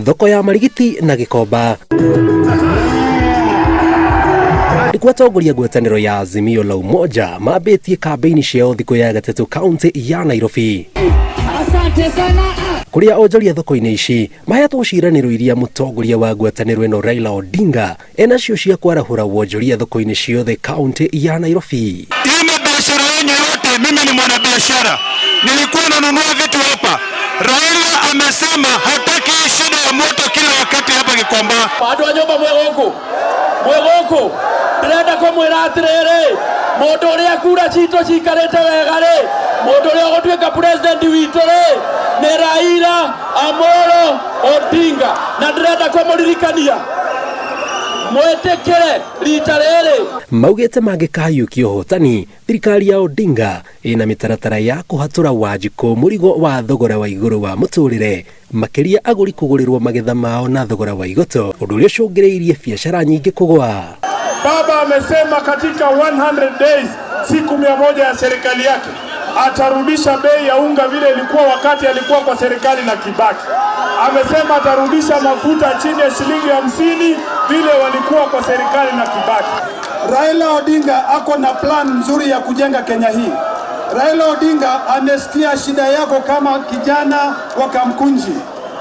thoko ya marigiti na Gikomba. Atongoria ngwatanĩro ya Azimio la Umoja mambĩtie kambeini ciao thikũ ya gatatũ kaunti ya Nairobi. Asante sana. Kuria onjoria thoko-inĩ ici mahetwo ciiranĩro iria mũtongoria wa ngwatanĩro ĩno Raila Odinga enacio cia kwarahũra wonjoria thoko-inĩ ciothe kaunti ya Nairobi. Hii biashara yenye yote, mimi ni mwanabiashara, nilikuwa nanunua vitu hapa. Raila amesema hataki shida ya moto kila wakati hapa Gikomba. Watu wa nyumba mwegoko ndĩrenda kũmwĩra atĩrĩrĩ, mũndũ ũrĩa kura citũ cikarĩte wega rĩ, mũndũ ũrĩa ũgũtuĩka president witũ rĩ, nĩ Raila Amolo Odinga, na ndĩrenda kũmũririkania mwĩtĩkĩre rita rĩrĩ. Maugĩte mangĩkahayũkia ũhotani, thirikari ya Odinga ĩna mĩtaratara ya kũhatũra Wanjikũ mũrigo wa thogora wa igũrũ wa mũtũrĩre, makĩria agũri kũgũrĩrwo magetha mao na thogora wa igoto, ũndũ ũrĩa ũcũngĩrĩirie biacara nyingĩ kũgũa. Baba amesema katika 100 days, siku 100 ya serikali yake atarudisha bei ya unga vile ilikuwa wakati alikuwa kwa serikali na Kibaki. Amesema atarudisha mafuta chini ya shilingi 50 vile walikuwa kwa serikali na Kibaki. Raila Odinga ako na plan nzuri ya kujenga Kenya hii. Raila Odinga amesikia shida yako kama kijana wa Kamkunji,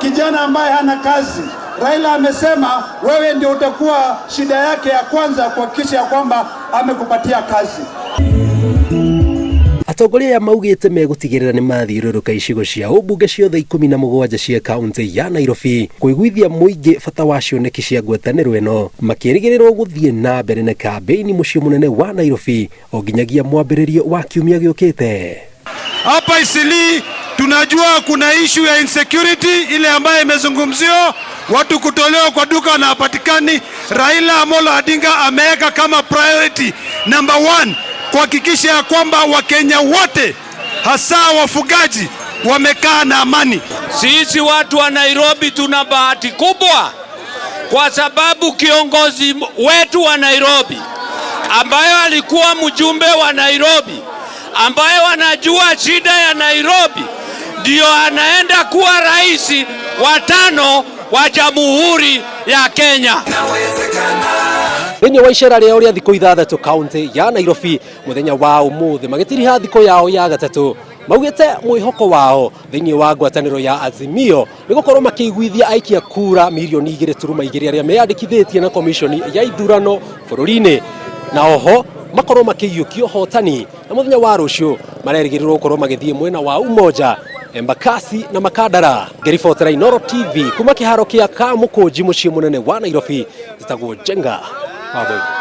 kijana ambaye hana kazi. Raila amesema wewe ndio utakuwa shida yake ya kwanza kuhakikisha kwamba amekupatia kazi. Atongoria maugĩte megũtigĩrĩra nĩ mathiũrũrũka icigo cia ũmbunge ciothe 17 cia kaunti ya Nairobi kwĩguithia mũingĩ bata wa cioneki cia ngwatanĩro ĩno, makĩrĩgĩrĩrwo gũthiĩ na mbere na kambeini mũciĩ mũnene wa Nairobi o nginyagia mwambĩrĩrio wa kiumia gĩũkĩte. Hapa Isili tunajua kuna issue ya insecurity ile ambayo imezungumziwa, watu kutolewa kwa duka na hapatikani. Raila Amolo Odinga ameweka kama priority number 1 kuhakikisha ya kwamba Wakenya wote hasa wafugaji wamekaa na amani. Sisi watu wa Nairobi tuna bahati kubwa kwa sababu kiongozi wetu wa Nairobi ambaye alikuwa mjumbe wa Nairobi, ambaye wanajua shida ya Nairobi, ndio anaenda kuwa rais wa 5 wa Jamhuri ya Kenya. Thĩinĩ wa icera rĩao rĩa thikũ 6 kaunti ya Nairobi mũthenya wa ũmũthĩ magĩtiriha thikũ yao ya gatatũ, maugĩte mwĩhoko wao thĩinĩ wa ngwatanĩro ya Azimio nĩ gũkorwo makĩiguithia aikia kura milioni 2.2 arĩa meyandĩkithĩtie na komishoni ya ithurano bũrũri-inĩ, na oho makorwo makĩiyũkia ũhotani, na mũthenya wa rũciũ marerĩgĩrĩrwo gũkorwo magĩthiĩ mwena wa Umoja, Embakasi na Makadara. Ngeribotera Inooro TV kuma kĩharo kĩa Kamũkũnji mũciĩ mũnene wa Nairobi, njĩtagwo Njenga Wambui.